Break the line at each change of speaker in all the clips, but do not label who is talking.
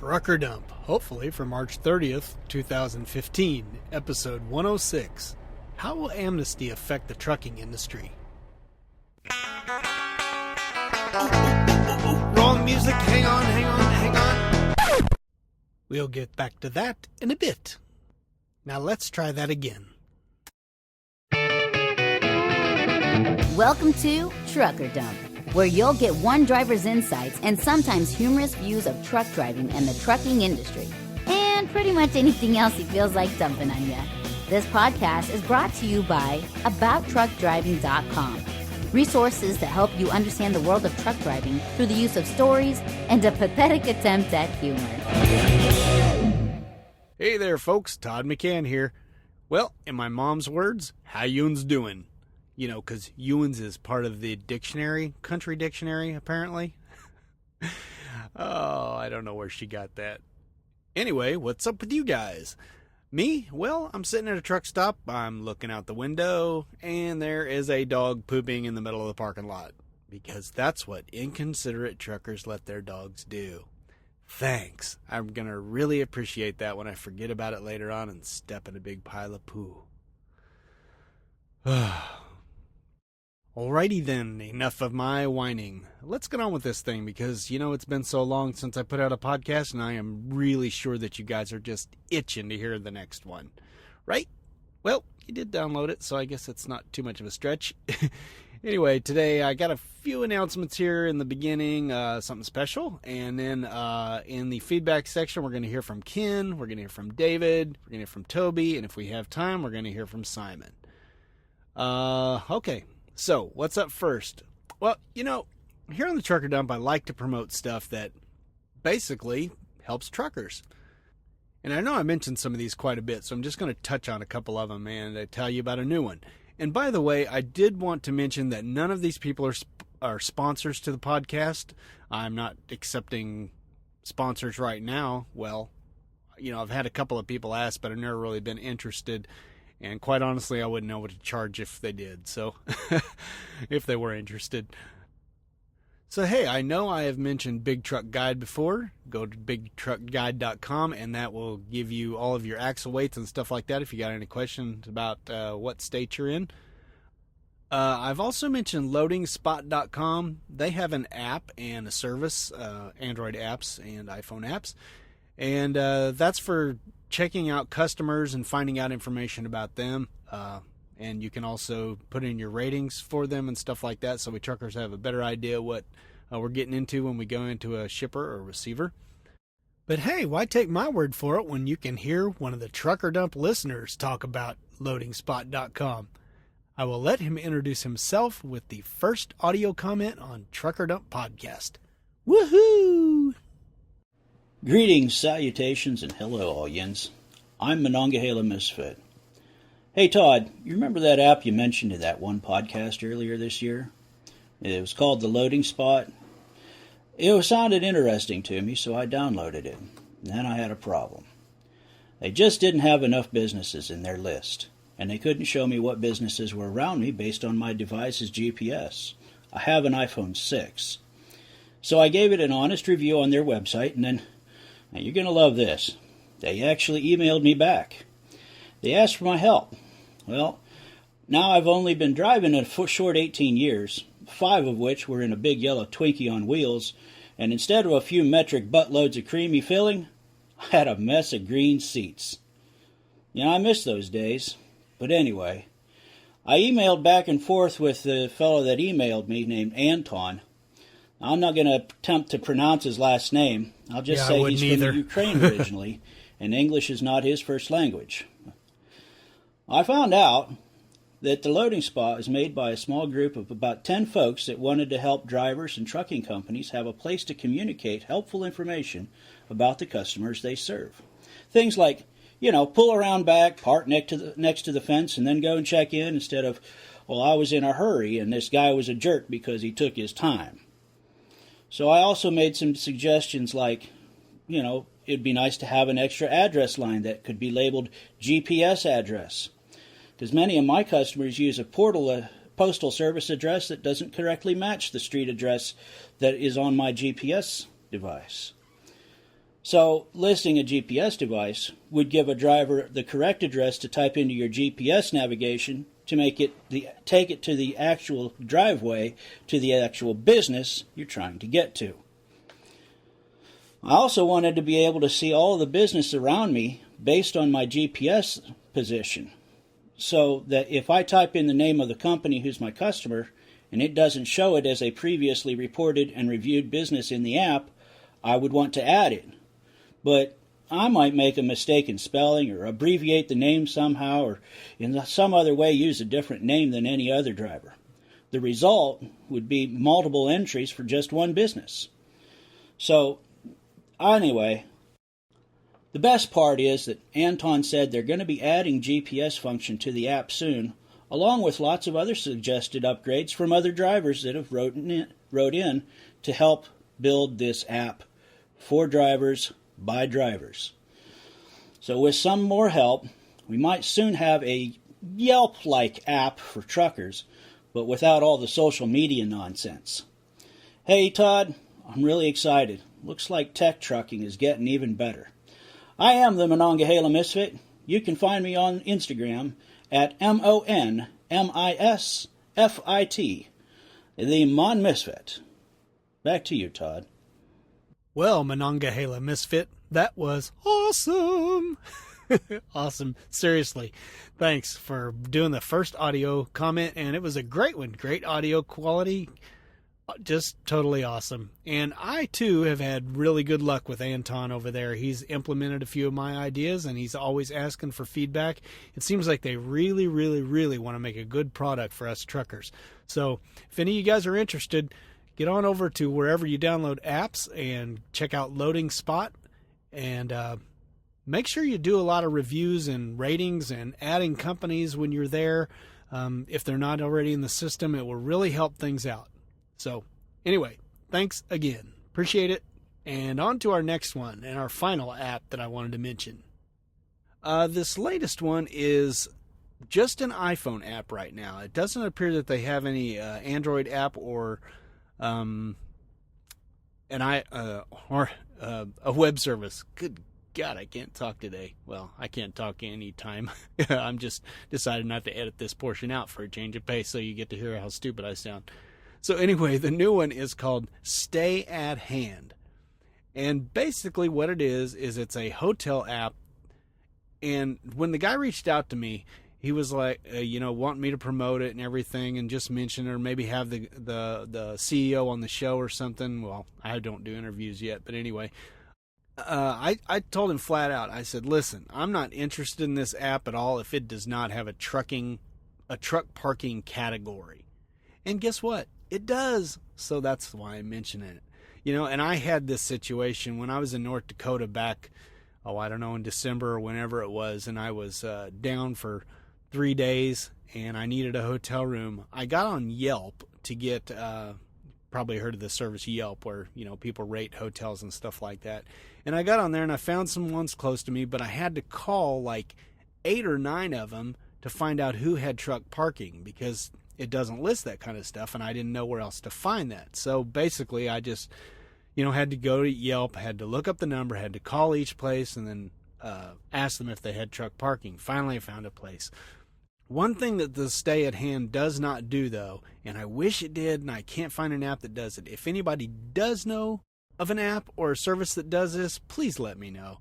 Trucker Dump, hopefully for March 30th, 2015, episode 106. How will Amnesty affect the trucking industry? Wrong music, hang on. We'll get back to that in a bit. Now let's try that again.
Welcome to Trucker Dump, where you'll get one driver's insights and sometimes humorous views of truck driving and the trucking industry, and pretty much anything else he feels like dumping on you. This podcast is brought to you by AboutTruckDriving.com, resources to help you understand the world of truck driving through the use of stories and a pathetic attempt at humor.
Hey there, folks. Todd McCann here. Well, in my mom's words, how you'ns doing? You know, because Ewan's is part of the dictionary, country dictionary, apparently. Oh, I don't know where she got that. Anyway, what's up with you guys? Me? Well, I'm sitting at a truck stop. I'm looking out the window, and there is a dog pooping in the middle of the parking lot. Because that's what inconsiderate truckers let their dogs do. Thanks. I'm going to really appreciate that when I forget about it later on and step in a big pile of poo. Alrighty then, enough of my whining. Let's get on with this thing because, you know, it's been so long since I put out a podcast and I am really sure that you guys are just itching to hear the next one. Right? Well, you did download it, so I guess it's not too much of a stretch. Anyway, today I got a few announcements here in the beginning, something special. And then in the feedback section, we're going to hear from Ken, we're going to hear from David, we're going to hear from Toby, and if we have time, we're going to hear from Simon. Okay. So, what's up first? Well, you know, here on the Trucker Dump, I like to promote stuff that basically helps truckers. And I know I mentioned some of these quite a bit, so I'm just going to touch on a couple of them and tell you about a new one. And by the way, I did want to mention that none of these people are sponsors to the podcast. I'm not accepting sponsors right now. Well, you know, I've had a couple of people ask, but I've never really been interested. And quite honestly, I wouldn't know what to charge if they did. So, if they were interested. So, hey, I know I have mentioned Big Truck Guide before. Go to bigtruckguide.com and that will give you all of your axle weights and stuff like that if you got any questions about what state you're in. I've also mentioned loadingspot.com. They have an app and a service, Android apps and iPhone apps. And that's for checking out customers and finding out information about them. And you can also put in your ratings for them and stuff like that so we truckers have a better idea what we're getting into when we go into a shipper or receiver. But hey, why take my word for it when you can hear one of the Trucker Dump listeners talk about loadingspot.com? I will let him introduce himself with the first audio comment on Trucker Dump Podcast. Woohoo!
Greetings, salutations, and hello, audience. I'm Monogahela Misfit. Hey, Todd, you remember that app you mentioned in that one podcast earlier this year? It was called the Loading Spot. It sounded interesting to me, so I downloaded it. And then I had a problem. They just didn't have enough businesses in their list, and they couldn't show me what businesses were around me based on my device's GPS. I have an iPhone 6. So I gave it an honest review on their website, and then, now you're going to love this, they actually emailed me back. They asked for my help. Well, now I've only been driving a short 18 years, 5 of which were in a big yellow Twinkie on wheels, and instead of a few metric buttloads of creamy filling, I had a mess of green seats. You know, I miss those days. But anyway, I emailed back and forth with the fellow that emailed me named Anton. I'm not going to attempt to pronounce his last name. I'll just say he's from the Ukraine originally, and English is not his first language. I found out that the Loading Spot is made by a small group of about 10 folks that wanted to help drivers and trucking companies have a place to communicate helpful information about the customers they serve. Things like, you know, pull around back, park next to the fence, and then go and check in instead of, well, I was in a hurry and this guy was a jerk because he took his time. So I also made some suggestions like, you know, it'd be nice to have an extra address line that could be labeled GPS address. Because many of my customers use a postal service address that doesn't correctly match the street address that is on my GPS device. So, listing a GPS device would give a driver the correct address to type into your GPS navigation to take it to the actual driveway to the actual business you're trying to get to. I also wanted to be able to see all of the business around me based on my GPS position, so that if I type in the name of the company who's my customer and it doesn't show it as a previously reported and reviewed business in the app, I would want to add it. But I might make a mistake in spelling or abbreviate the name somehow or in some other way use a different name than any other driver. The result would be multiple entries for just one business. So, anyway, the best part is that Anton said they're going to be adding GPS function to the app soon, along with lots of other suggested upgrades from other drivers that have wrote in to help build this app for drivers by drivers. So with some more help, we might soon have a Yelp-like app for truckers, but without all the social media nonsense. Hey Todd, I'm really excited. Looks like tech trucking is getting even better. I am the Monongahela Misfit. You can find me on Instagram at MONMISFIT, the Mon Misfit. Back to you, Todd.
Well, Monongahela Misfit, that was awesome. Awesome. Seriously. Thanks for doing the first audio comment, and it was a great one. Great audio quality. Just totally awesome. And I, too, have had really good luck with Anton over there. He's implemented a few of my ideas, and he's always asking for feedback. It seems like they really, really, really want to make a good product for us truckers. So if any of you guys are interested, get on over to wherever you download apps and check out Loading Spot. And make sure you do a lot of reviews and ratings and adding companies when you're there. If they're not already in the system, it will really help things out. So, anyway, thanks again. Appreciate it. And on to our next one and our final app that I wanted to mention. This latest one is just an iPhone app right now. It doesn't appear that they have any Android app or a web service. Good God, I can't talk today. Well, I can't talk any time. I'm just decided not to edit this portion out for a change of pace so you get to hear how stupid I sound. So anyway, the new one is called StayAtHand. And basically what it is it's a hotel app. And when the guy reached out to me, he was like, wanting me to promote it and everything and just mention it or maybe have the CEO on the show or something. Well, I don't do interviews yet, but anyway. I told him flat out, I said, listen, I'm not interested in this app at all if it does not have a truck parking category. And guess what? It does. So that's why I'm mentioning it. And I had this situation when I was in North Dakota back, in December or whenever it was, and I was down for 3 days and I needed a hotel room. I got on Yelp to get, probably heard of the service Yelp where, people rate hotels and stuff like that. And I got on there and I found some ones close to me, but I had to call like 8 or 9 of them to find out who had truck parking because it doesn't list that kind of stuff, and I didn't know where else to find that. So basically, I just, had to go to Yelp, had to look up the number, had to call each place, and then ask them if they had truck parking. Finally, I found a place. One thing that the StayAtHand does not do, though, and I wish it did, and I can't find an app that does it. If anybody does know of an app or a service that does this, please let me know.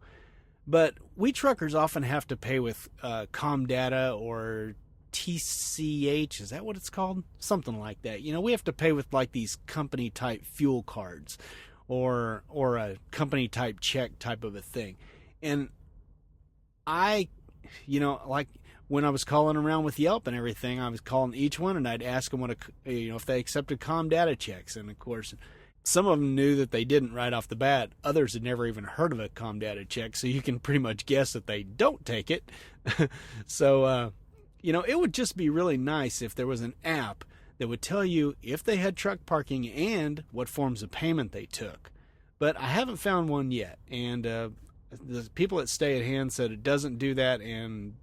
But we truckers often have to pay with Comdata or TCH, is that what it's called? Something like that. We have to pay with like these company type fuel cards or a company type check type of a thing. And I, like when I was calling around with Yelp and everything, I was calling each one and I'd ask them if they accepted Comdata checks. And of course, some of them knew that they didn't right off the bat. Others had never even heard of a Comdata check. So you can pretty much guess that they don't take it. So, it would just be really nice if there was an app that would tell you if they had truck parking and what forms of payment they took. But I haven't found one yet. And the people at StayAtHand said it doesn't do that, and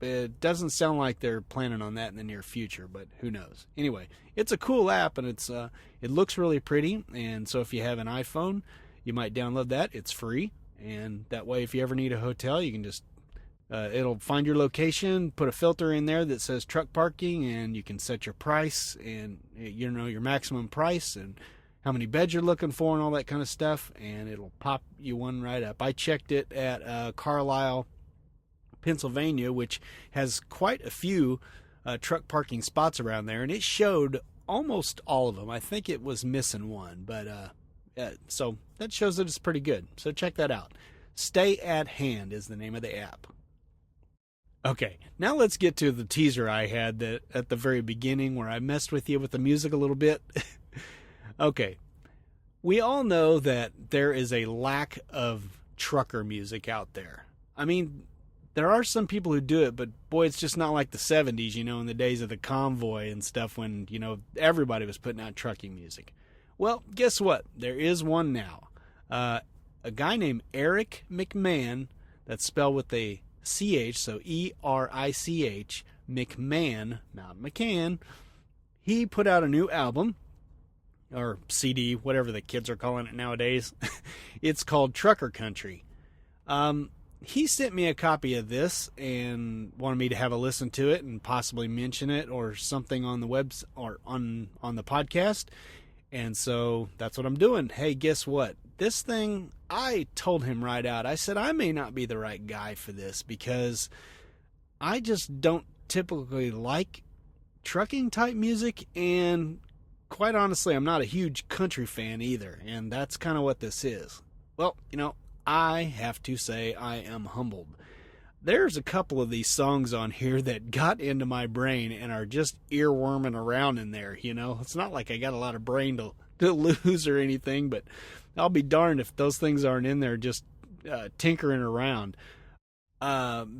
it doesn't sound like they're planning on that in the near future, but who knows. Anyway, it's a cool app, and it looks really pretty. And so if you have an iPhone, you might download that. It's free. And that way, if you ever need a hotel, you can just, it'll find your location, put a filter in there that says truck parking, and you can set your price and, your maximum price and how many beds you're looking for and all that kind of stuff, and it'll pop you one right up. I checked it at Carlisle, Pennsylvania, which has quite a few truck parking spots around there, and it showed almost all of them. I think it was missing one, but so that shows that it's pretty good. So check that out. StayAtHand is the name of the app. Okay, now let's get to the teaser I had that at the very beginning where I messed with you with the music a little bit. Okay, we all know that there is a lack of trucker music out there. I mean, there are some people who do it, but boy, it's just not like the 70s, in the days of the convoy and stuff when, everybody was putting out trucking music. Well, guess what? There is one now. A guy named Eric McMahon, that's spelled with a CH, so E-R-I-C-H, McMahon, not McCann. He put out a new album, or CD, whatever the kids are calling it nowadays. It's called Trucker Country. He sent me a copy of this and wanted me to have a listen to it and possibly mention it or something on the web or on the podcast. And so that's what I'm doing. Hey, guess what? This thing, I told him right out. I said, I may not be the right guy for this because I just don't typically like trucking type music, and quite honestly, I'm not a huge country fan either, and that's kind of what this is. Well, I have to say I am humbled. There's a couple of these songs on here that got into my brain and are just earworming around in there, It's not like I got a lot of brain to lose or anything, but I'll be darned if those things aren't in there just tinkering around.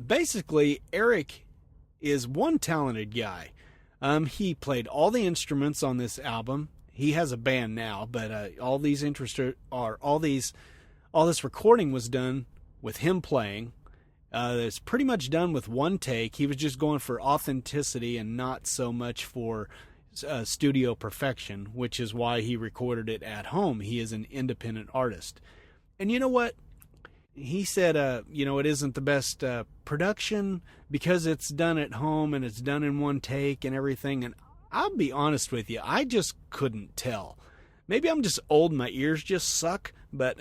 Basically, Eric is one talented guy. He played all the instruments on this album. He has a band now, but all this recording was done with him playing. It's pretty much done with one take. He was just going for authenticity and not so much for studio perfection, which is why he recorded it at home. He is an independent artist. And you know what? He said, it isn't the best production because it's done at home and it's done in one take and everything. And I'll be honest with you, I just couldn't tell. Maybe I'm just old and my ears just suck, but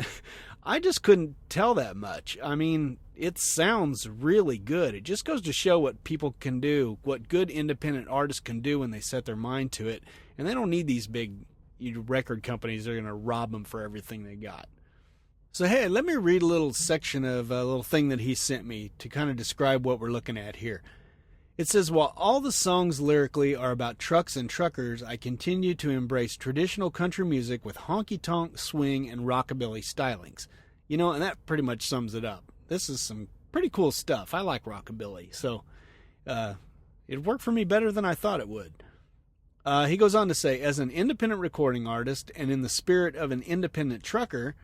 I just couldn't tell that much. I mean, it sounds really good. It just goes to show what people can do, what good independent artists can do when they set their mind to it. And they don't need these big record companies that are going to rob them for everything they got. So, hey, let me read a little section of a little thing that he sent me to kind of describe what we're looking at here. It says, while all the songs lyrically are about trucks and truckers, I continue to embrace traditional country music with honky-tonk, swing, and rockabilly stylings. And that pretty much sums it up. This is some pretty cool stuff. I like rockabilly, so it worked for me better than I thought it would. He goes on to say, as an independent recording artist and in the spirit of an independent trucker,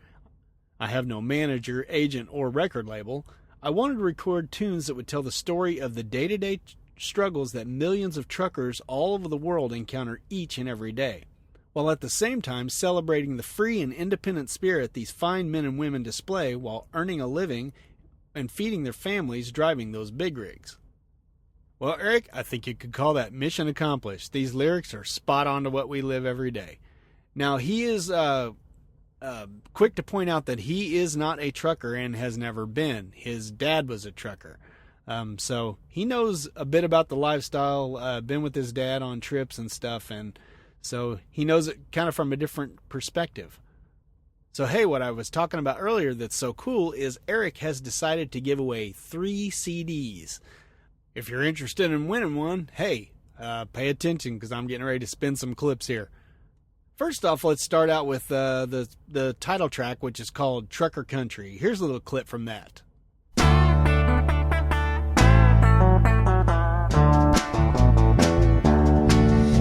I have no manager, agent, or record label. I wanted to record tunes that would tell the story of the day-to-day struggles that millions of truckers all over the world encounter each and every day, while at the same time celebrating the free and independent spirit these fine men and women display while earning a living and feeding their families driving those big rigs. Well, Eric, I think you could call that mission accomplished. These lyrics are spot on to what we live every day. Now, he is quick to point out that he is not a trucker and has never been. His dad was a trucker. So he knows a bit about the lifestyle, been with his dad on trips and stuff, and so he knows it kind of from a different perspective. So, hey, what I was talking about earlier that's so cool is Eric has decided to give away 3 CDs. If you're interested in winning one, hey, pay attention because I'm getting ready to spin some clips here. First off, let's start out with the title track, which is called Trucker Country. Here's a little clip from that.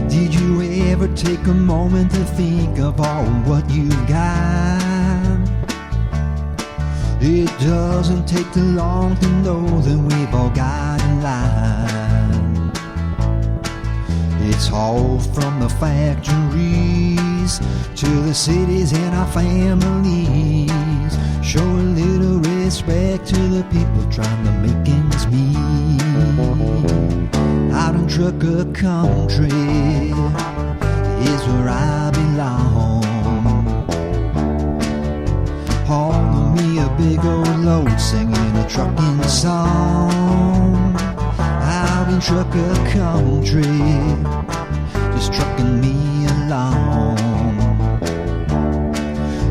Did you ever take a moment to think of all what you got? It doesn't take too long to know that we've all got in line. It's all from the factories to the cities and our families. Show a little respect to the people trying to make ends meet. Out in trucker country is where I belong. Hauling me a big old load, singing a trucking song. Out in trucker country, just trucking me along.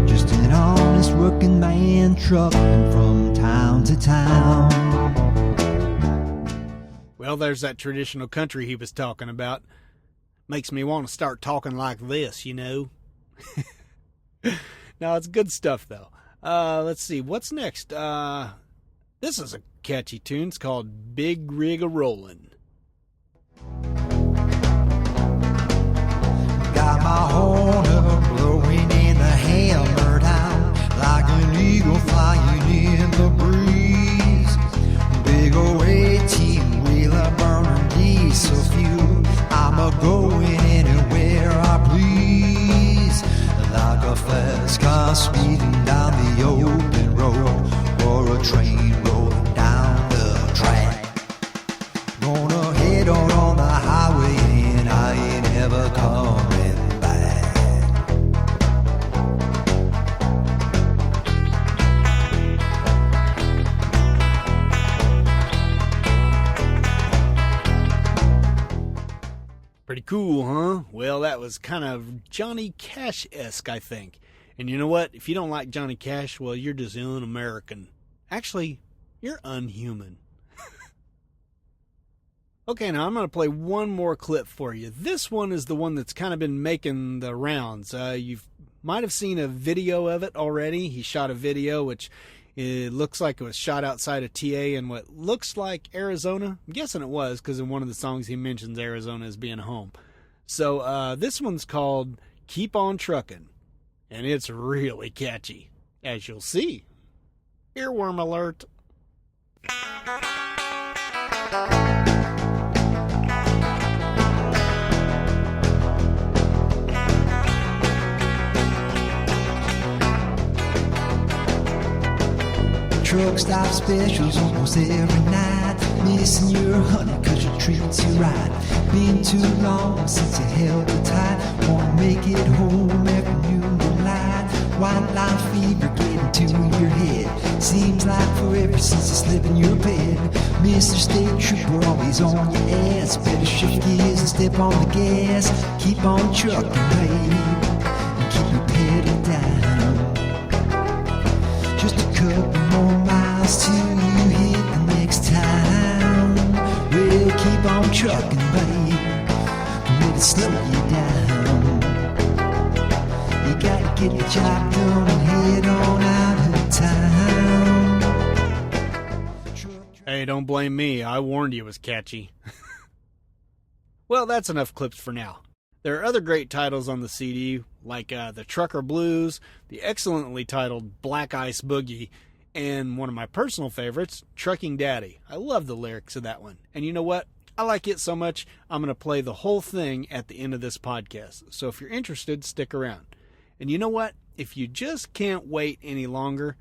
Just an honest working man trucking from town to town.
Well, there's that traditional country he was talking about. Makes me want to start talking like this, you know. No, it's good stuff, though. Let's see, what's next? This is a catchy tune. It's called Big Rig a Rollin'.
Got my horn up, blowing in the hammer down, like an eagle flying in the breeze. Big old 18-wheeler burning diesel fuel, I'm a-going anywhere I please. Like a fast car speeding down the open road, or a train rolling down the track. Gonna head on the highway and I ain't ever coming back.
Pretty cool, huh? Well, that was kind of Johnny Cash-esque, I think. And you know what? If you don't like Johnny Cash, well, you're just un-American. Actually, you're unhuman. Okay, now I'm going to play one more clip for you. This one is the one that's kind of been making the rounds. You might have seen a video of it already. He shot a video, which it looks like it was shot outside of TA in what looks like Arizona. I'm guessing it was, because in one of the songs he mentions Arizona as being home. So this one's called Keep On Truckin', and it's really catchy, as you'll see. Earworm alert.
Truck stop specials almost every night. Missing your honey cause your treats you right. Been too long since you held it tight. Wanna make it home every noon and light. White line fever getting to your head. Seems like forever since you slept in your bed. Mr. State Trooper always on your ass. Better shift gears and step on the gas. Keep on trucking, babe, and keep your pedal down. Just a couple more miles till you hit the next town. Well, keep on trucking, babe. Let it slow you down. You gotta get the job done and head on out of town.
Hey, don't blame me. I warned you it was catchy. Well, that's enough clips for now. There are other great titles on the CD, like The Trucker Blues, the excellently titled Black Ice Boogie, and one of my personal favorites, Trucking Daddy. I love the lyrics of that one. And you know what? I like it so much, I'm going to play the whole thing at the end of this podcast. So if you're interested, stick around. And you know what? If you just can't wait any longer,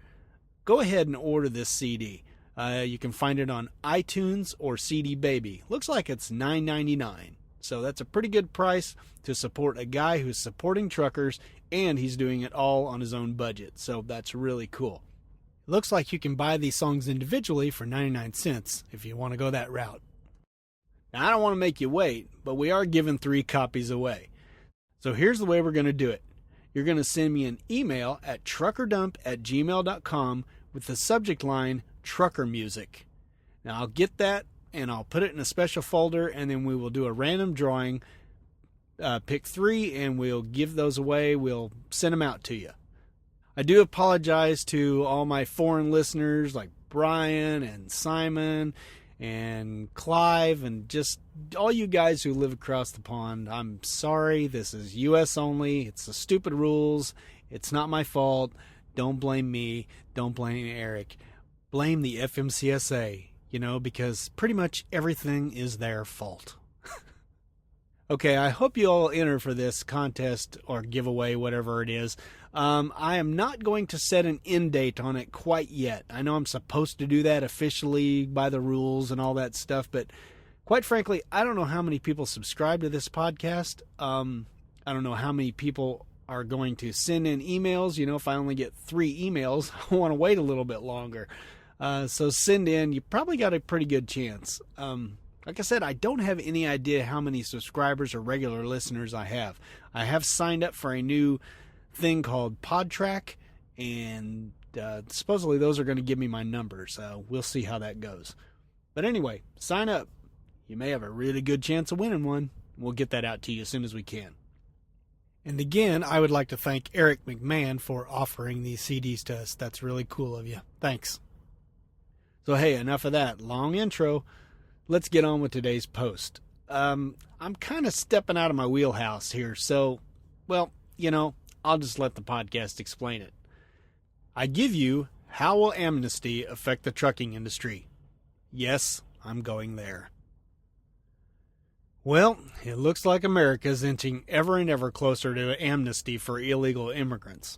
go ahead and order this CD. You can find it on iTunes or CD Baby. Looks like it's $9.99. So that's a pretty good price to support a guy who's supporting truckers, and he's doing it all on his own budget. So that's really cool. It looks like you can buy these songs individually for 99 cents if you want to go that route. Now, I don't want to make you wait, but we are giving 3 copies away. So here's the way we're going to do it. You're going to send me an email at truckerdump@gmail.com with the subject line, Trucker Music. Now, I'll get that, and I'll put it in a special folder, and then we will do a random drawing, pick 3, and we'll give those away. We'll send them out to you. I do apologize to all my foreign listeners like Brian and Simon and Clive and just all you guys who live across the pond. I'm sorry. This is U.S. only. It's the stupid rules. It's not my fault. Don't blame me. Don't blame Eric. Blame the FMCSA, because pretty much everything is their fault. Okay, I hope you all enter for this contest or giveaway, whatever it is. I am not going to set an end date on it quite yet. I know I'm supposed to do that officially by the rules and all that stuff, but quite frankly, I don't know how many people subscribe to this podcast. I don't know how many people are going to send in emails. You know, if I only get 3 emails, I want to wait a little bit longer. So send in. You probably got a pretty good chance. Like I said, I don't have any idea how many subscribers or regular listeners I have. I have signed up for a new thing called PodTrack, and supposedly those are going to give me my number, so we'll see how that goes. But anyway, sign up. You may have a really good chance of winning one. We'll get that out to you as soon as we can. And again, I would like to thank Eric McMahon for offering these CDs to us. That's really cool of you. Thanks. So hey, enough of that long intro. Let's get on with today's post. I'm kind of stepping out of my wheelhouse here, so, well, you know, I'll just let the podcast explain it. I give you, how will amnesty affect the trucking industry? Yes, I'm going there. Well, it looks like America's inching ever and ever closer to amnesty for illegal immigrants.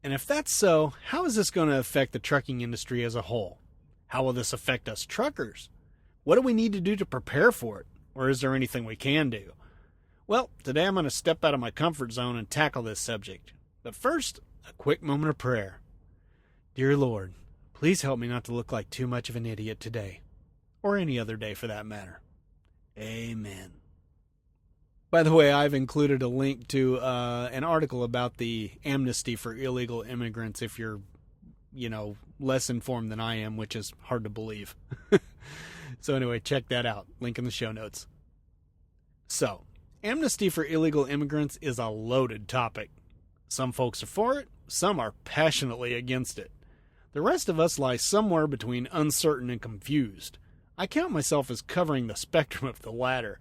And if that's so, how is this going to affect the trucking industry as a whole? How will this affect us truckers? What do we need to do to prepare for it? Or is there anything we can do? Well, today I'm going to step out of my comfort zone and tackle this subject. But first, a quick moment of prayer. Dear Lord, please help me not to look like too much of an idiot today. Or any other day for that matter. Amen. By the way, I've included a link to an article about the amnesty for illegal immigrants if you're, less informed than I am, which is hard to believe. So anyway, check that out. Link in the show notes. So, amnesty for illegal immigrants is a loaded topic. Some folks are for it, some are passionately against it. The rest of us lie somewhere between uncertain and confused. I count myself as covering the spectrum of the latter.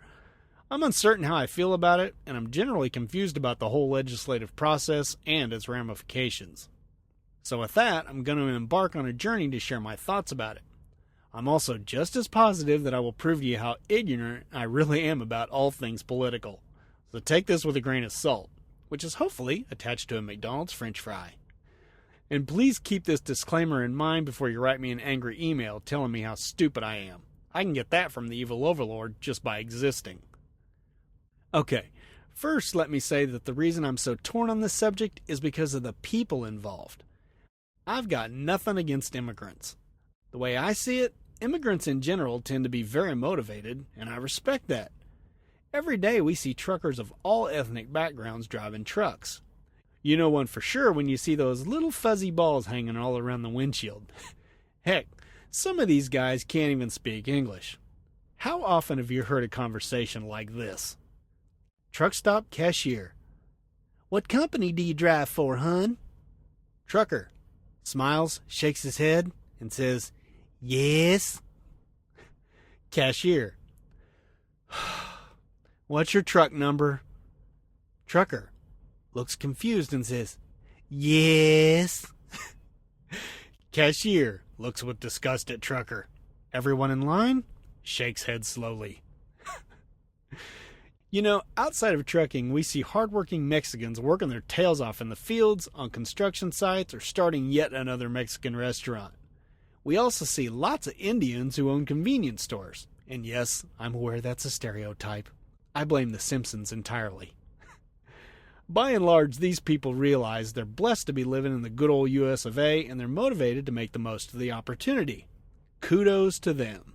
I'm uncertain how I feel about it, and I'm generally confused about the whole legislative process and its ramifications. So with that, I'm going to embark on a journey to share my thoughts about it. I'm also just as positive that I will prove to you how ignorant I really am about all things political. So take this with a grain of salt, which is hopefully attached to a McDonald's French fry. And please keep this disclaimer in mind before you write me an angry email telling me how stupid I am. I can get that from the evil overlord just by existing. Okay, first let me say that the reason I'm so torn on this subject is because of the people involved. I've got nothing against immigrants. The way I see it, immigrants in general tend to be very motivated, and I respect that. Every day we see truckers of all ethnic backgrounds driving trucks. You know one for sure when you see those little fuzzy balls hanging all around the windshield. Heck, some of these guys can't even speak English. How often have you heard a conversation like this? Truck stop cashier. What company do you drive for, hun? Trucker. Smiles, shakes his head, and says, yes. Cashier. What's your truck number? Trucker. Looks confused and says, yes. Cashier. Looks with disgust at trucker. Everyone in line? Shakes head slowly. Outside of trucking, we see hardworking Mexicans working their tails off in the fields, on construction sites, or starting yet another Mexican restaurant. We also see lots of Indians who own convenience stores. And yes, I'm aware that's a stereotype. I blame The Simpsons entirely. By and large, these people realize they're blessed to be living in the good old US of A, and they're motivated to make the most of the opportunity. Kudos to them.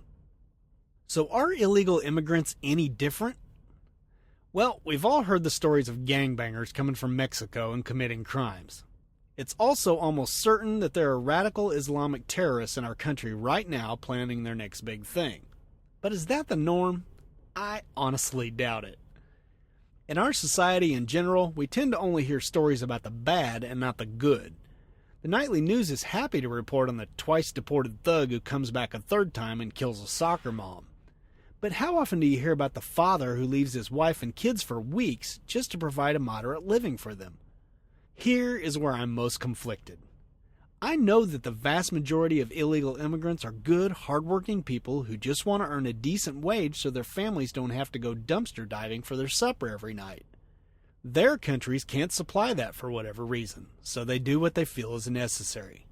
So are illegal immigrants any different? Well, we've all heard the stories of gangbangers coming from Mexico and committing crimes. It's also almost certain that there are radical Islamic terrorists in our country right now planning their next big thing. But is that the norm? I honestly doubt it. In our society in general, we tend to only hear stories about the bad and not the good. The nightly news is happy to report on the twice-deported thug who comes back a third time and kills a soccer mom. But how often do you hear about the father who leaves his wife and kids for weeks just to provide a moderate living for them? Here is where I'm most conflicted. I know that the vast majority of illegal immigrants are good, hardworking people who just want to earn a decent wage so their families don't have to go dumpster diving for their supper every night. Their countries can't supply that for whatever reason, so they do what they feel is necessary.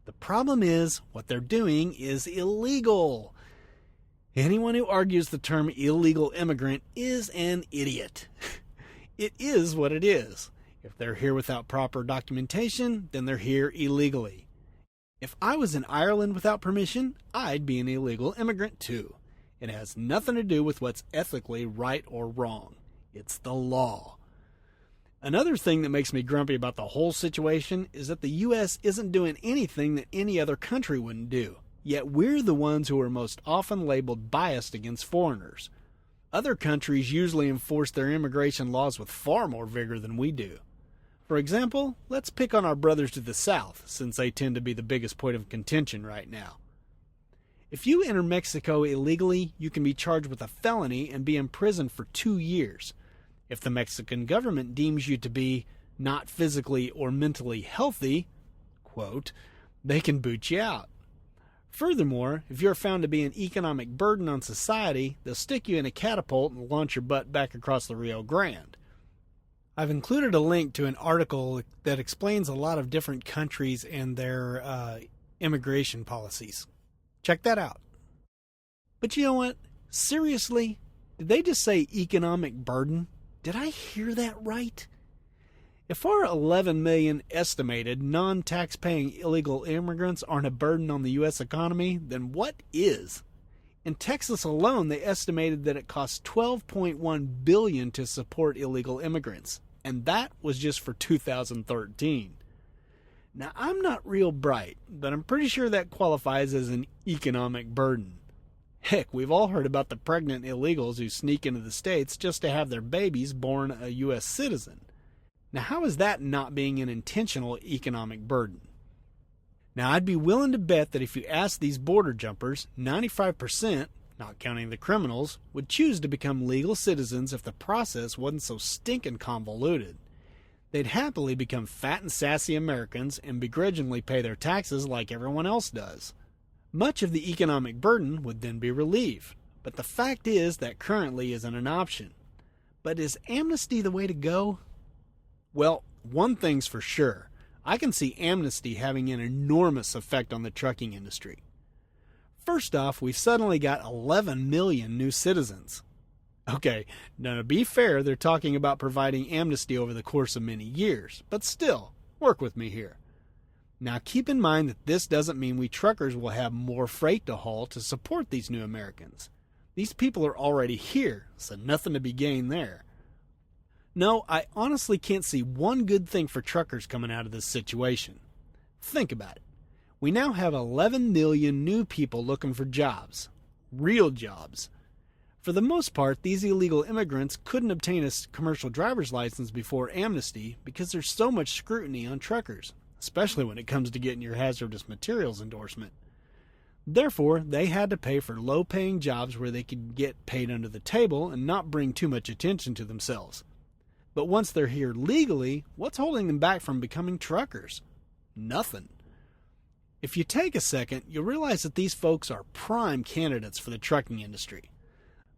The problem is, what they're doing is illegal. Anyone who argues the term illegal immigrant is an idiot. It is what it is. If they're here without proper documentation, then they're here illegally. If I was in Ireland without permission, I'd be an illegal immigrant too. It has nothing to do with what's ethically right or wrong. It's the law. Another thing that makes me grumpy about the whole situation is that the U.S. isn't doing anything that any other country wouldn't do, yet we're the ones who are most often labeled biased against foreigners. Other countries usually enforce their immigration laws with far more vigor than we do. For example, let's pick on our brothers to the south, since they tend to be the biggest point of contention right now. If you enter Mexico illegally, you can be charged with a felony and be imprisoned for 2 years. If the Mexican government deems you to be not physically or mentally healthy, quote, they can boot you out. Furthermore, if you're found to be an economic burden on society, they'll stick you in a catapult and launch your butt back across the Rio Grande. I've included a link to an article that explains a lot of different countries and their immigration policies. Check that out. But you know what? Seriously? Did they just say economic burden? Did I hear that right? If our 11 million estimated non-tax-paying illegal immigrants aren't a burden on the U.S. economy, then what is? In Texas alone, they estimated that it costs $12.1 billion to support illegal immigrants, and that was just for 2013. Now, I'm not real bright, but I'm pretty sure that qualifies as an economic burden. Heck, we've all heard about the pregnant illegals who sneak into the States just to have their babies born a U.S. citizen. Now, how is that not being an intentional economic burden? Now, I'd be willing to bet that if you ask these border jumpers, 95%, not counting the criminals, would choose to become legal citizens if the process wasn't so stinking convoluted. They'd happily become fat and sassy Americans and begrudgingly pay their taxes like everyone else does. Much of the economic burden would then be relieved, but the fact is that currently isn't an option. But is amnesty the way to go? Well, one thing's for sure. I can see amnesty having an enormous effect on the trucking industry. First off, we've suddenly got 11 million new citizens. Okay, now to be fair, they're talking about providing amnesty over the course of many years, but still, work with me here. Now keep in mind that this doesn't mean we truckers will have more freight to haul to support these new Americans. These people are already here, so nothing to be gained there. No, I honestly can't see one good thing for truckers coming out of this situation. Think about it. We now have 11 million new people looking for jobs. Real jobs. For the most part, these illegal immigrants couldn't obtain a commercial driver's license before amnesty because there's so much scrutiny on truckers, especially when it comes to getting your hazardous materials endorsement. Therefore, they had to pay for low-paying jobs where they could get paid under the table and not bring too much attention to themselves. But once they're here legally, what's holding them back from becoming truckers? Nothing. If you take a second, you'll realize that these folks are prime candidates for the trucking industry.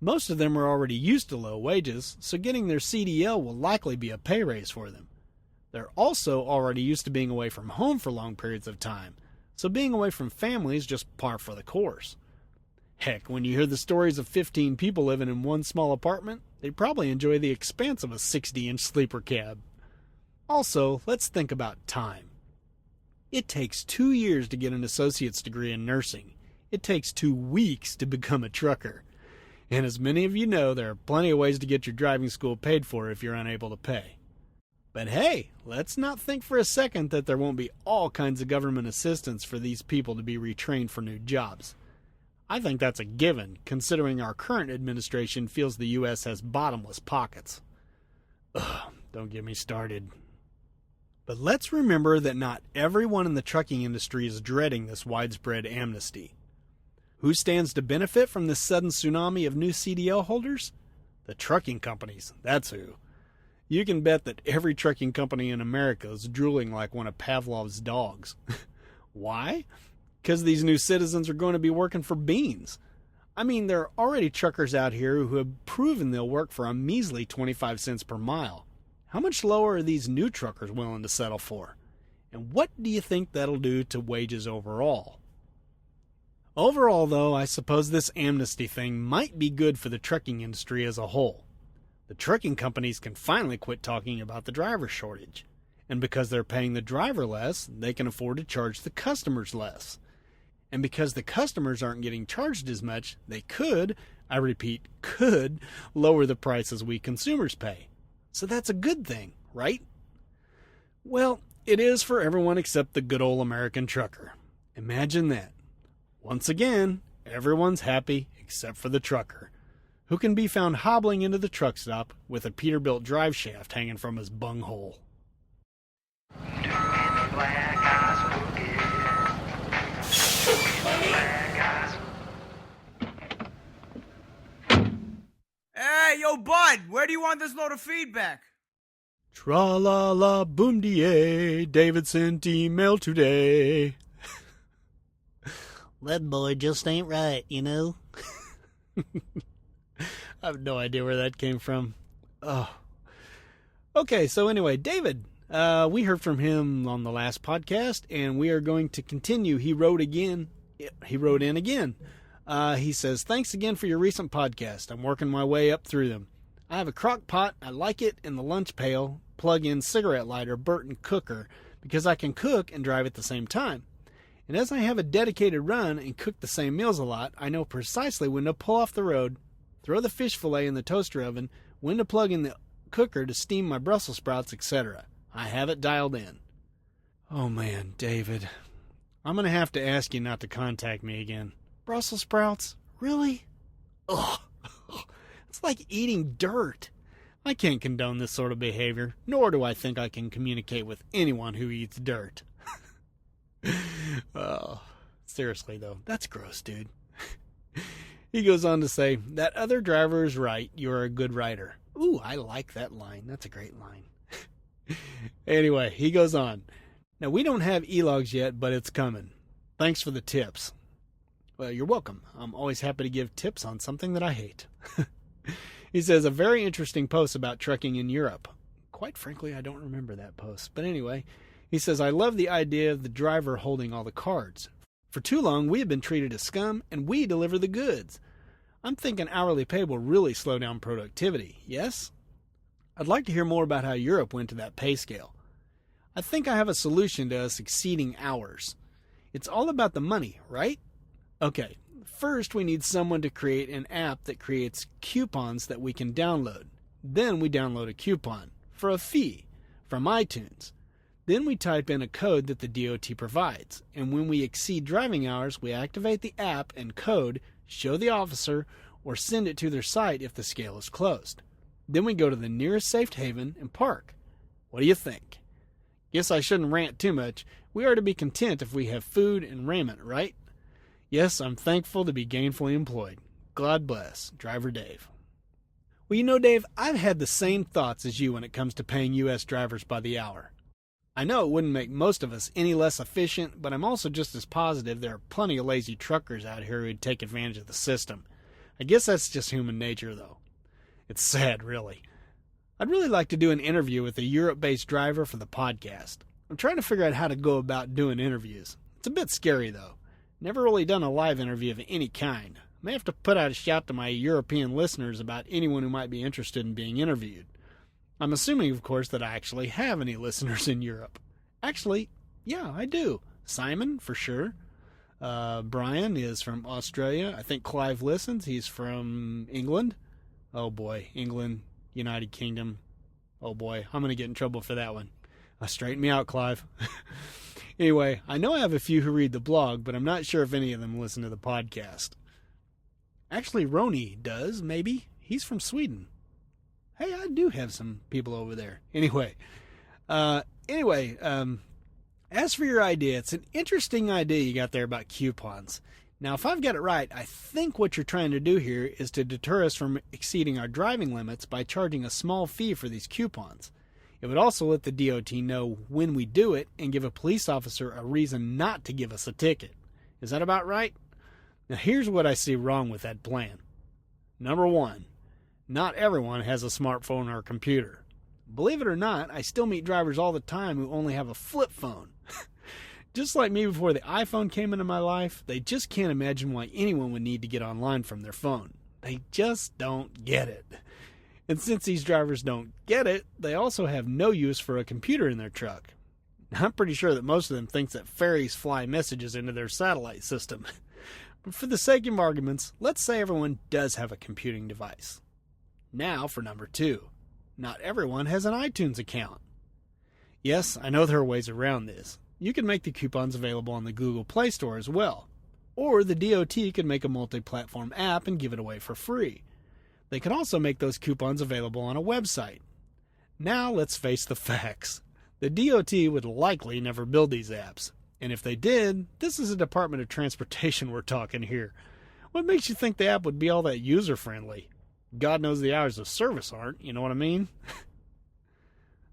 Most of them are already used to low wages, so getting their CDL will likely be a pay raise for them. They're also already used to being away from home for long periods of time, so being away from family is just par for the course. Heck, when you hear the stories of 15 people living in one small apartment, they probably enjoy the expanse of a 60-inch sleeper cab. Also, let's think about time. It takes 2 years to get an associate's degree in nursing. It takes 2 weeks to become a trucker. And as many of you know, there are plenty of ways to get your driving school paid for if you're unable to pay. But hey, let's not think for a second that there won't be all kinds of government assistance for these people to be retrained for new jobs. I think that's a given, considering our current administration feels the U.S. has bottomless pockets. Ugh, don't get me started. But let's remember that not everyone in the trucking industry is dreading this widespread amnesty. Who stands to benefit from this sudden tsunami of new CDL holders? The trucking companies, that's who. You can bet that every trucking company in America is drooling like one of Pavlov's dogs. Why? Because these new citizens are going to be working for beans. I mean, there are already truckers out here who have proven they'll work for a measly 25 cents per mile. How much lower are these new truckers willing to settle for? And what do you think that'll do to wages overall? Overall, though, I suppose this amnesty thing might be good for the trucking industry as a whole. The trucking companies can finally quit talking about the driver shortage. And because they're paying the driver less, they can afford to charge the customers less. And because the customers aren't getting charged as much, they could, I repeat, could, lower the prices we consumers pay. So that's a good thing, right? Well, it is for everyone except the good old American trucker. Imagine that. Once again, everyone's happy except for the trucker, who can be found hobbling into the truck stop with a Peterbilt drive shaft hanging from his bunghole.
Hey, yo, bud, where do you want this load of feedback?
Tra-la-la, boom-de-ay, David sent email today. That boy just ain't right, you know? I have no idea where that came from. Oh. Okay, so anyway, David, we heard from him on the last podcast, and we are going to continue. He wrote in again. He says, thanks again for your recent podcast. I'm working my way up through them. I have a crock pot. I like it in the lunch pail, plug-in cigarette lighter, Burton cooker, because I can cook and drive at the same time. And as I have a dedicated run and cook the same meals a lot, I know precisely when to pull off the road, throw the fish fillet in the toaster oven, when to plug in the cooker to steam my Brussels sprouts, etc. I have it dialed in. Oh man, David, I'm going to have to ask you not to contact me again. Brussels sprouts? Really? Ugh. It's like eating dirt. I can't condone this sort of behavior, nor do I think I can communicate with anyone who eats dirt. Oh, seriously though, that's gross, dude. He goes on to say, that other driver is right, you're a good rider. Ooh, I like that line. That's a great line. Anyway, he goes on. Now, we don't have e-logs yet, but it's coming. Thanks for the tips. Well, you're welcome. I'm always happy to give tips on something that I hate. He says, a very interesting post about trucking in Europe. Quite frankly, I don't remember that post. But anyway, he says, I love the idea of the driver holding all the cards. For too long, we have been treated as scum, and we deliver the goods. I'm thinking hourly pay will really slow down productivity, yes? I'd like to hear more about how Europe went to that pay scale. I think I have a solution to us exceeding hours. It's all about the money, right? Okay, first we need someone to create an app that creates coupons that we can download. Then we download a coupon for a fee from iTunes. Then we type in a code that the DOT provides, and when we exceed driving hours, we activate the app and code, show the officer, or send it to their site if the scale is closed. Then we go to the nearest safe haven and park. What do you think? Guess I shouldn't rant too much. We are to be content if we have food and raiment, right? Yes, I'm thankful to be gainfully employed. God bless. Driver Dave. Well, you know, Dave, I've had the same thoughts as you when it comes to paying U.S. drivers by the hour. I know it wouldn't make most of us any less efficient, but I'm also just as positive there are plenty of lazy truckers out here who'd take advantage of the system. I guess that's just human nature, though. It's sad, really. I'd really like to do an interview with a Europe-based driver for the podcast. I'm trying to figure out how to go about doing interviews. It's a bit scary, though. Never really done a live interview of any kind. I may have to put out a shout to my European listeners about anyone who might be interested in being interviewed. I'm assuming, of course, that I actually have any listeners in Europe. Actually, yeah, I do. Simon, for sure. Brian is from Australia. I think Clive listens. He's from England. Oh, boy. England, United Kingdom. Oh, boy. I'm going to get in trouble for that one. Straighten me out, Clive. Anyway, I know I have a few who read the blog, but I'm not sure if any of them listen to the podcast. Actually, Roni does, maybe. He's from Sweden. Hey, I do have some people over there. Anyway, as for your idea, it's an interesting idea you got there about coupons. Now, if I've got it right, I think what you're trying to do here is to deter us from exceeding our driving limits by charging a small fee for these coupons. It would also let the DOT know when we do it and give a police officer a reason not to give us a ticket. Is that about right? Now here's what I see wrong with that plan. Number one, not everyone has a smartphone or a computer. Believe it or not, I still meet drivers all the time who only have a flip phone. Just like me before the iPhone came into my life, they just can't imagine why anyone would need to get online from their phone. They just don't get it. And since these drivers don't get it, they also have no use for a computer in their truck. I'm pretty sure that most of them think that ferries fly messages into their satellite system. But for the sake of arguments, let's say everyone does have a computing device. Now for number two. Not everyone has an iTunes account. Yes, I know there are ways around this. You can make the coupons available on the Google Play Store as well. Or the DOT could make a multi-platform app and give it away for free. They could also make those coupons available on a website. Now let's face the facts. The DOT would likely never build these apps. And if they did, this is a Department of Transportation we're talking here. What makes you think the app would be all that user-friendly? God knows the hours of service aren't, you know what I mean?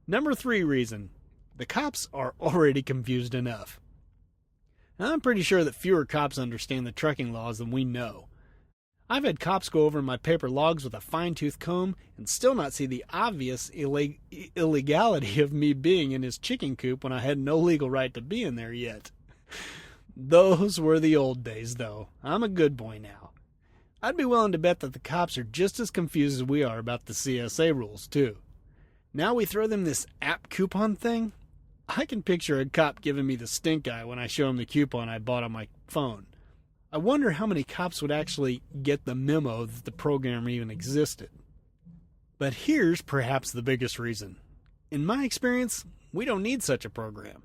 Number 3 reason. The cops are already confused enough. Now, I'm pretty sure that fewer cops understand the trucking laws than we know. I've had cops go over my paper logs with a fine-tooth comb and still not see the obvious illegality of me being in his chicken coop when I had no legal right to be in there yet. Those were the old days, though. I'm a good boy now. I'd be willing to bet that the cops are just as confused as we are about the CSA rules, too. Now we throw them this app coupon thing. I can picture a cop giving me the stink eye when I show him the coupon I bought on my phone. I wonder how many cops would actually get the memo that the program even existed. But here's perhaps the biggest reason. In my experience, we don't need such a program.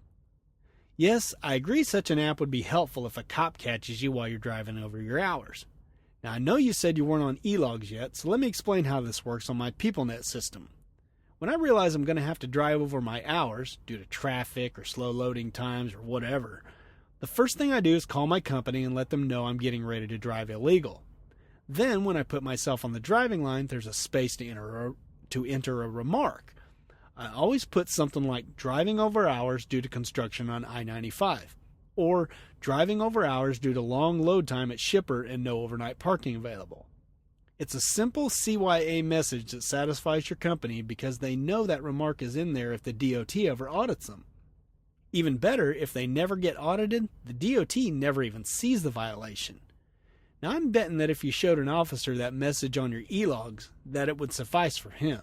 Yes, I agree such an app would be helpful if a cop catches you while you're driving over your hours. Now, I know you said you weren't on e-logs yet, so let me explain how this works on my PeopleNet system. When I realize I'm going to have to drive over my hours, due to traffic or slow loading times or whatever, the first thing I do is call my company and let them know I'm getting ready to drive illegal. Then, when I put myself on the driving line, there's a space to enter a remark. I always put something like driving over hours due to construction on I-95, or driving over hours due to long load time at shipper and no overnight parking available. It's a simple CYA message that satisfies your company because they know that remark is in there if the DOT ever audits them. Even better, if they never get audited, the DOT never even sees the violation. Now, I'm betting that if you showed an officer that message on your e-logs, that it would suffice for him.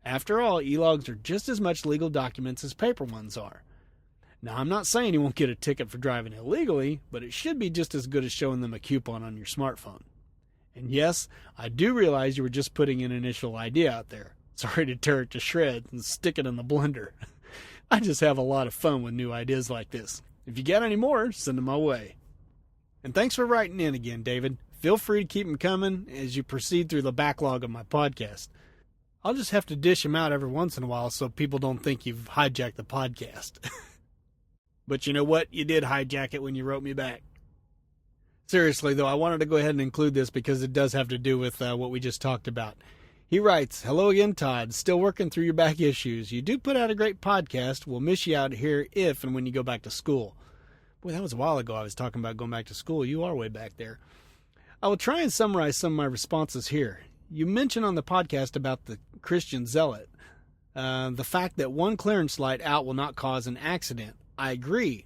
After all, e-logs are just as much legal documents as paper ones are. Now, I'm not saying you won't get a ticket for driving illegally, but it should be just as good as showing them a coupon on your smartphone. And yes, I do realize you were just putting an initial idea out there. Sorry to tear it to shreds and stick it in the blender. I just have a lot of fun with new ideas like this. If you got any more, send them my way. And thanks for writing in again, David. Feel free to keep them coming as you proceed through the backlog of my podcast. I'll just have to dish them out every once in a while so people don't think you've hijacked the podcast. But you know what? You did hijack it when you wrote me back. Seriously, though, I wanted to go ahead and include this because it does have to do with what we just talked about. He writes, "Hello again, Todd. Still working through your back issues. You do put out a great podcast. We'll miss you out here if and when you go back to school." Boy, that was a while ago I was talking about going back to school. You are way back there. I will try and summarize some of my responses here. You mentioned on the podcast about the Christian zealot. The fact that one clearance light out will not cause an accident. I agree.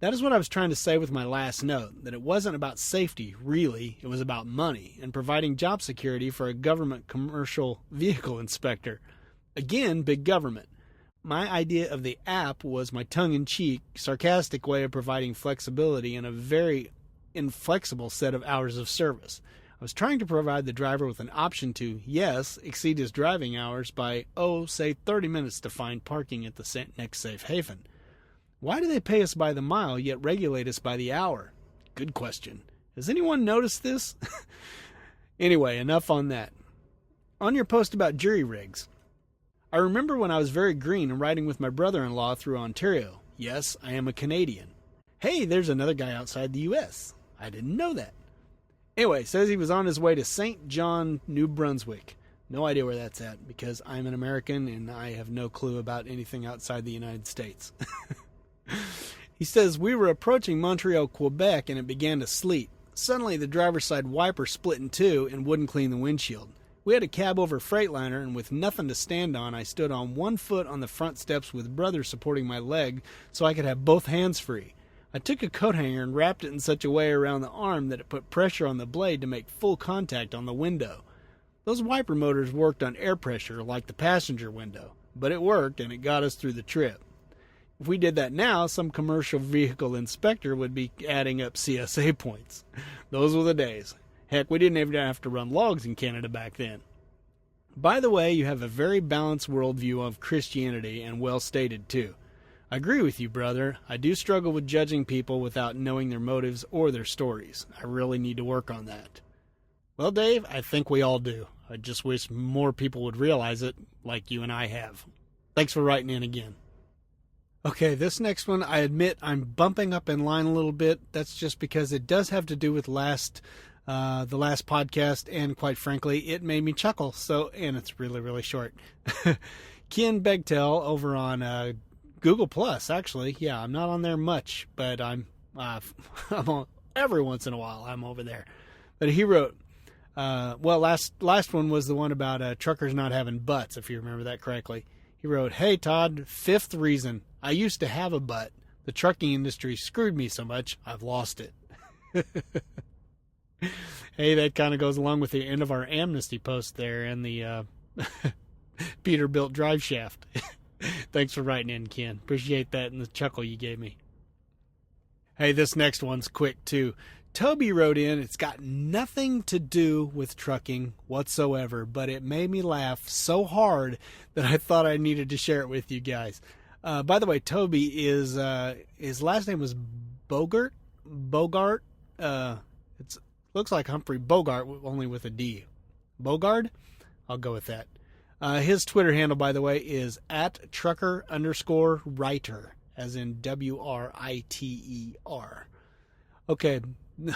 That is what I was trying to say with my last note, that it wasn't about safety, really. It was about money and providing job security for a government commercial vehicle inspector. Again, big government. My idea of the app was my tongue-in-cheek, sarcastic way of providing flexibility in a very inflexible set of hours of service. I was trying to provide the driver with an option to, yes, exceed his driving hours by, say 30 minutes to find parking at the next safe haven. Why do they pay us by the mile, yet regulate us by the hour? Good question. Has anyone noticed this? Anyway, enough on that. On your post about jury rigs. I remember when I was very green and riding with my brother-in-law through Ontario. Yes, I am a Canadian. Hey, there's another guy outside the U.S. I didn't know that. Anyway, says he was on his way to St. John, New Brunswick. No idea where that's at because I'm an American and I have no clue about anything outside the United States. He says, we were approaching Montreal, Quebec, and it began to sleet. Suddenly, the driver's side wiper split in two and wouldn't clean the windshield. We had a cab over Freightliner, and with nothing to stand on, I stood on one foot on the front steps with brother supporting my leg so I could have both hands free. I took a coat hanger and wrapped it in such a way around the arm that it put pressure on the blade to make full contact on the window. Those wiper motors worked on air pressure like the passenger window, but it worked and it got us through the trip. If we did that now, some commercial vehicle inspector would be adding up CSA points. Those were the days. Heck, we didn't even have to run logs in Canada back then. By the way, you have a very balanced worldview of Christianity and well stated too. I agree with you, brother. I do struggle with judging people without knowing their motives or their stories. I really need to work on that. Well, Dave, I think we all do. I just wish more people would realize it like you and I have. Thanks for writing in again. Okay, this next one, I admit I'm bumping up in line a little bit. That's just because it does have to do with the last podcast, and quite frankly, it made me chuckle. And it's really, really short. Ken Begtel over on Google Plus, actually. Yeah, I'm not on there much, but I'm on every once in a while. I'm over there. But he wrote, last one was the one about truckers not having butts, if you remember that correctly. He wrote, "Hey Todd, 5th reason. I used to have a butt. The trucking industry screwed me so much, I've lost it." Hey, that kind of goes along with the end of our Amnesty post there and the Peterbilt drive shaft. Thanks for writing in, Ken. Appreciate that and the chuckle you gave me. Hey, this next one's quick too. Toby wrote in, it's got nothing to do with trucking whatsoever, but it made me laugh so hard that I thought I needed to share it with you guys. By the way, Toby is, his last name was Bogart. It looks like Humphrey Bogart, only with a D. Bogard? I'll go with that. His Twitter handle, by the way, is @trucker_writer, as in WRITER. Okay,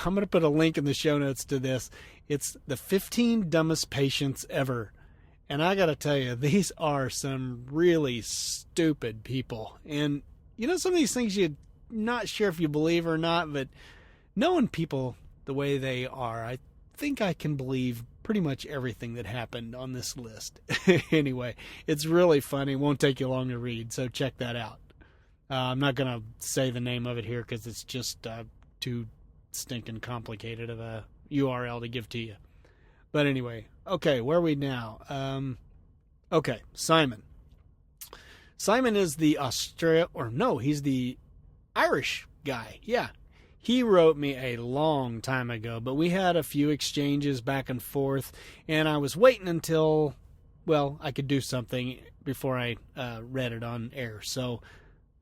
I'm going to put a link in the show notes to this. It's the 15 dumbest patients ever. And I got to tell you, these are some really stupid people. And, you know, some of these things you're not sure if you believe or not, but knowing people the way they are, I think I can believe pretty much everything that happened on this list. Anyway, it's really funny. It won't take you long to read, so check that out. I'm not going to say the name of it here because it's just too stinking complicated of a URL to give to you. But anyway, okay, where are we now? Okay, Simon. Simon is the he's the Irish guy. Yeah. He wrote me a long time ago, but we had a few exchanges back and forth, and I was waiting until, I could do something before I read it on air. So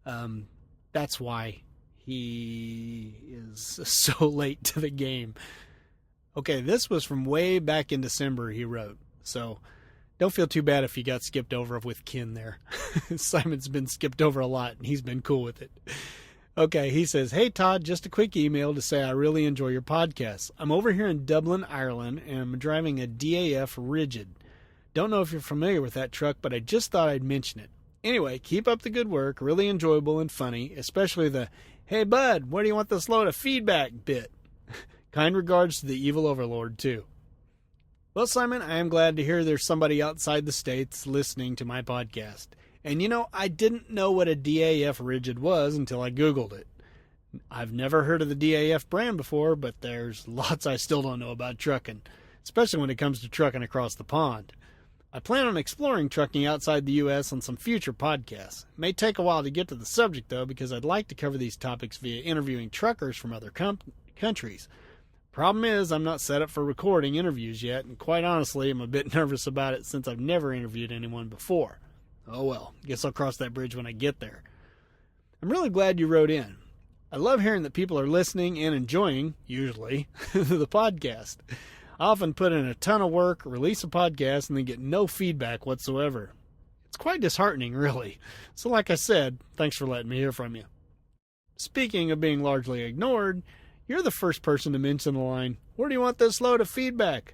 that's why he is so late to the game. Okay, this was from way back in December, he wrote. So don't feel too bad if you got skipped over with Ken there. Simon's been skipped over a lot, and he's been cool with it. Okay, he says, "Hey Todd, just a quick email to say I really enjoy your podcast. I'm over here in Dublin, Ireland, and I'm driving a DAF Rigid. Don't know if you're familiar with that truck, but I just thought I'd mention it. Anyway, keep up the good work, really enjoyable and funny, especially the, 'Hey bud, where do you want this load of feedback?' bit. Kind regards to the evil overlord, too." Well, Simon, I am glad to hear there's somebody outside the States listening to my podcast. And you know, I didn't know what a DAF Rigid was until I Googled it. I've never heard of the DAF brand before, but there's lots I still don't know about trucking, especially when it comes to trucking across the pond. I plan on exploring trucking outside the U.S. on some future podcasts. It may take a while to get to the subject, though, because I'd like to cover these topics via interviewing truckers from other countries. Problem is, I'm not set up for recording interviews yet, and quite honestly, I'm a bit nervous about it since I've never interviewed anyone before. Oh well, guess I'll cross that bridge when I get there. I'm really glad you wrote in. I love hearing that people are listening and enjoying, usually, the podcast. I often put in a ton of work, release a podcast, and then get no feedback whatsoever. It's quite disheartening, really. So like I said, thanks for letting me hear from you. Speaking of being largely ignored, you're the first person to mention the line, "Where do you want this load of feedback?"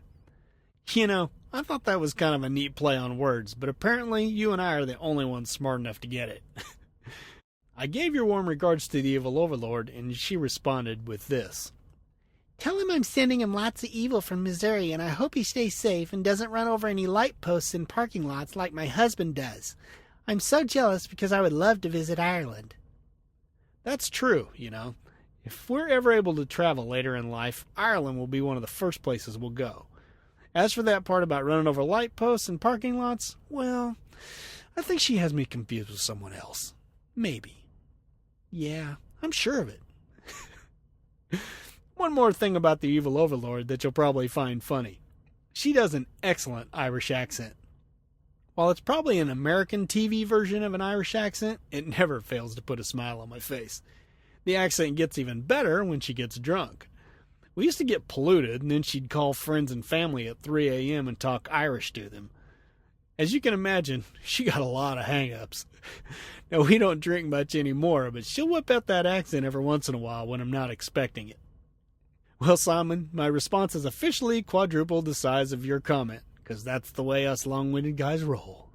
You know, I thought that was kind of a neat play on words, but apparently you and I are the only ones smart enough to get it. I gave your warm regards to the evil overlord, and she responded with this. Tell him I'm sending him lots of evil from Missouri, and I hope he stays safe and doesn't run over any light posts in parking lots like my husband does. I'm so jealous because I would love to visit Ireland. That's true, you know. If we're ever able to travel later in life, Ireland will be one of the first places we'll go. As for that part about running over light posts and parking lots, well, I think she has me confused with someone else. Maybe. Yeah, I'm sure of it. One more thing about the evil overlord that you'll probably find funny. She does an excellent Irish accent. While it's probably an American TV version of an Irish accent, it never fails to put a smile on my face. The accent gets even better when she gets drunk. We used to get polluted, and then she'd call friends and family at 3 a.m. and talk Irish to them. As you can imagine, she got a lot of hang-ups. Now, we don't drink much anymore, but she'll whip out that accent every once in a while when I'm not expecting it. Well, Simon, my response has officially quadrupled the size of your comment, because that's the way us long-winded guys roll.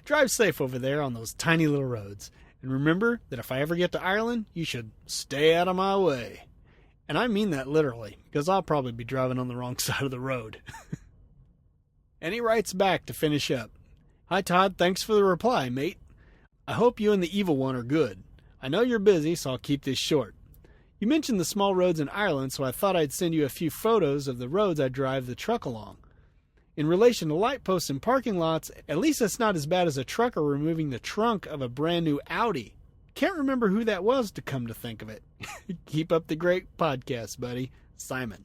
Drive safe over there on those tiny little roads, and remember that if I ever get to Ireland, you should stay out of my way. And I mean that literally, because I'll probably be driving on the wrong side of the road. And he writes back to finish up. Hi, Todd. Thanks for the reply, mate. I hope you and the evil one are good. I know you're busy, so I'll keep this short. You mentioned the small roads in Ireland, so I thought I'd send you a few photos of the roads I drive the truck along. In relation to light posts and parking lots, at least it's not as bad as a trucker removing the trunk of a brand new Audi. Can't remember who that was, to come to think of it. Keep up the great podcast, buddy. Simon.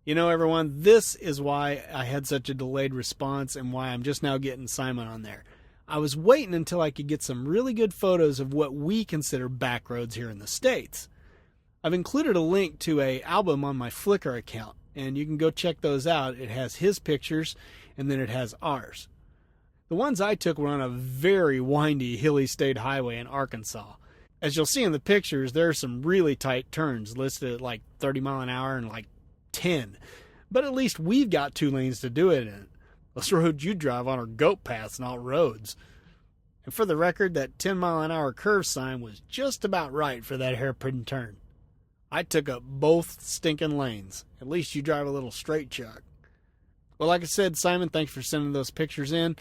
You know, everyone, this is why I had such a delayed response and why I'm just now getting Simon on there. I was waiting until I could get some really good photos of what we consider back roads here in the States. I've included a link to an album on my Flickr account, and you can go check those out. It has his pictures, and then it has ours. The ones I took were on a very windy, hilly state highway in Arkansas. As you'll see in the pictures, there are some really tight turns listed at like 30 mile an hour and like 10. But at least we've got 2 lanes to do it in. Those roads you drive on are goat paths, not roads. And for the record, that 10 mile an hour curve sign was just about right for that hairpin turn. I took up both stinking lanes. At least you drive a little straight, Chuck. Well, like I said, Simon, thanks for sending those pictures in.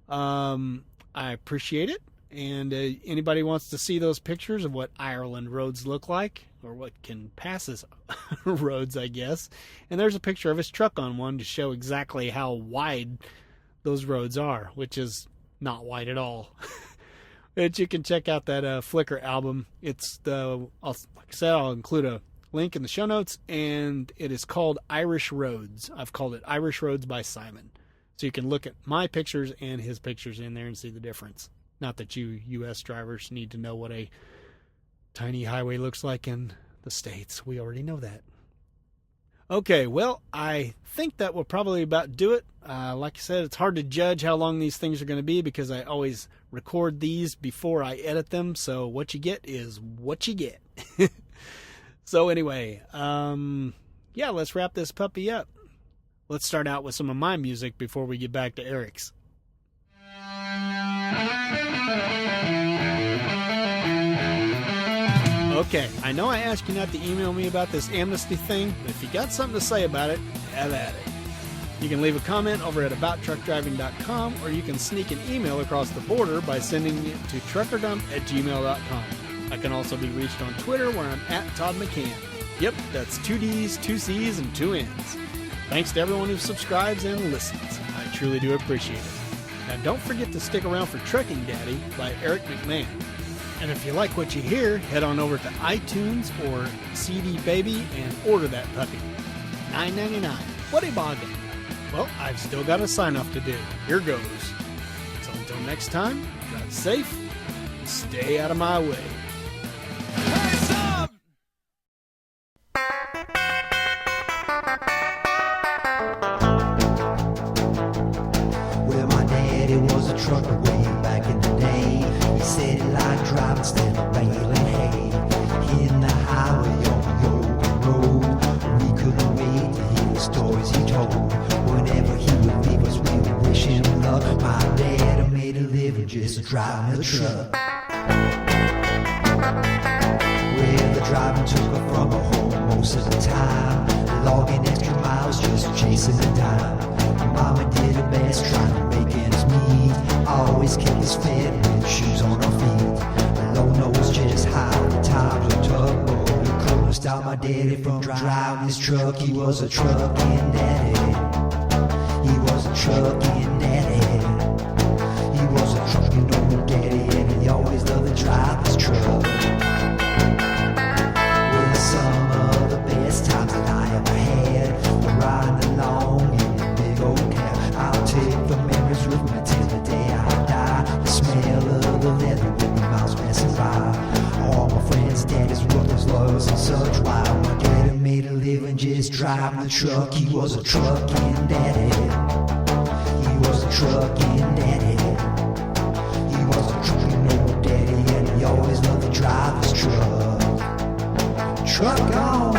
I appreciate it. And anybody wants to see those pictures of what Ireland roads look like, or what can pass as roads, I guess. And there's a picture of his truck on one to show exactly how wide those roads are, which is not wide at all. But you can check out that Flickr album. It's like I said, I'll include a link in the show notes, and it is called Irish Roads. I've called it Irish Roads by Simon. So you can look at my pictures and his pictures in there and see the difference. Not that you U.S. drivers need to know what a tiny highway looks like in the States. We already know that. Okay, well, I think that will probably about do it. Like I said, it's hard to judge how long these things are going to be because I always record these before I edit them. So what you get is what you get. So anyway, yeah, let's wrap this puppy up. Let's start out with some of my music before we get back to Eric's. Okay, I know I asked you not to email me about this Amnesty thing, but if you got something to say about it, have at it. You can leave a comment over at abouttruckdriving.com, or you can sneak an email across the border by sending it to truckerdump@gmail.com. I can also be reached on Twitter, where I'm at Todd McCann. Yep, that's 2 D's, 2 C's, and 2 N's. Thanks to everyone who subscribes and listens. I truly do appreciate it. Now don't forget to stick around for Trucking Daddy by Eric McMahon. And if you like what you hear, head on over to iTunes or CD Baby and order that puppy. $9.99. What a bargain. Well, I've still got a sign-off to do. Here goes. So until next time, drive safe and stay out of my way.
Well, my daddy was a trucker way back in the day. He said he liked driving instead of bailing hay. In the highway on the open road, we couldn't wait to hear the stories he told. Whenever he driving the truck. Well, the driver took her from her home most of the time, logging extra miles just chasing the dime. Mama did her best trying to make ends meet, always kept us fed with shoes on our feet. The low nose just high, the times were tough, but we couldn't stop my daddy from driving his truck. He was a trucking daddy. He was a trucking daddy. He was a trucking old daddy, and he always loved to drive his truck. Well, some of the best times that I ever had were riding along in a big old cab. I'll take the memories with me till the day I die. The smell of the leather with the miles passing by. All my friends' daddies, brothers, lawyers, and such. While my daddy made a living just driving the truck. He was a trucking daddy. He was a trucking daddy. He was a trucking old daddy, and he always loved to drive his truck. Truck on.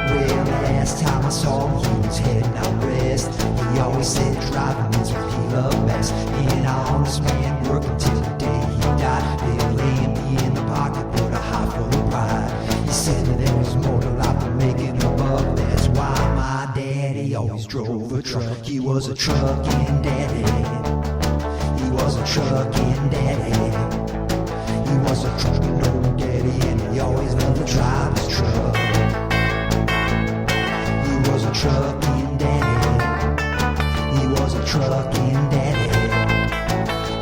Well, the last time I saw him, he was heading out west. He always said driving is what he loved best. An honest man working till the day he died. They'll lay him in the pocket, put a heart full of pride. He said that there was more to life than making a buck. That's why my daddy always drove a truck. He was a trucking daddy. He was a trucking daddy. He was a trucking old daddy, and he always loved to drive his truck. He was a trucking daddy. He was a trucking daddy.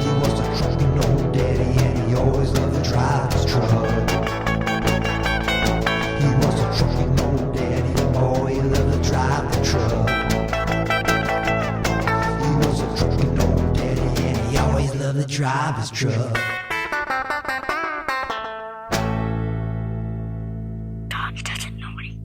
He was a trucking old daddy, and he always loved to drive his truck. He was a trucking old daddy, boy, he loved to drive the truck. He was a trucking old daddy, and he always loved to drive his truck.
Dog doesn't know what he